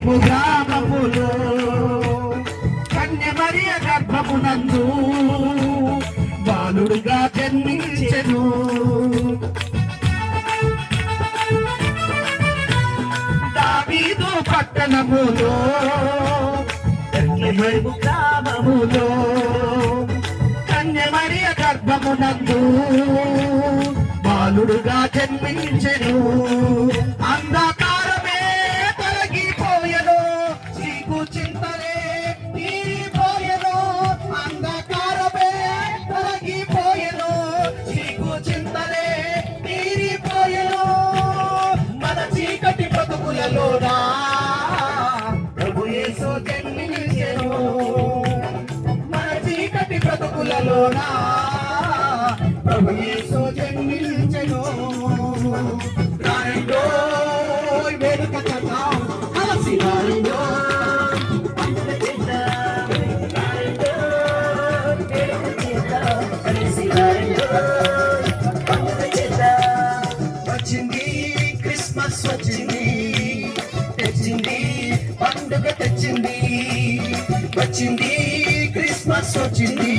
గ్రామములో కన్య మరియ గర్భమునందు బాలుడుగా జన్మించెను. దావీదు పట్టణములో గ్రామములో కన్య మరియ గర్భమునందు బాలుడుగా జన్మించెను. అంధకారమే తొలగిపోయెను, సిగ్గు చింతలే తీరిపోయెను. అంధకారమే తొలగిపోయెను, సిగ్గు చింతలే తీరిపోయెను. మన చీకటి బ్రతుకులలోనా ప్రభు యేసు జన్మించెను. మన చీకటి బ్రతుకులలోనా ప్రభు యేసు జన్మించెను. రారండో వేడుక చేద్దాం, కలిసి రారండో పండుగ చేద్దాం. రారండో వేడుక చేద్దాం, కలిసి రారండో పండుగ చేద్దాం. వచ్చింది క్రిస్మస్ వచ్చింది, తెచ్చింది పండుగ తెచ్చింది. వచ్చింది క్రిస్మస్ వచ్చింది,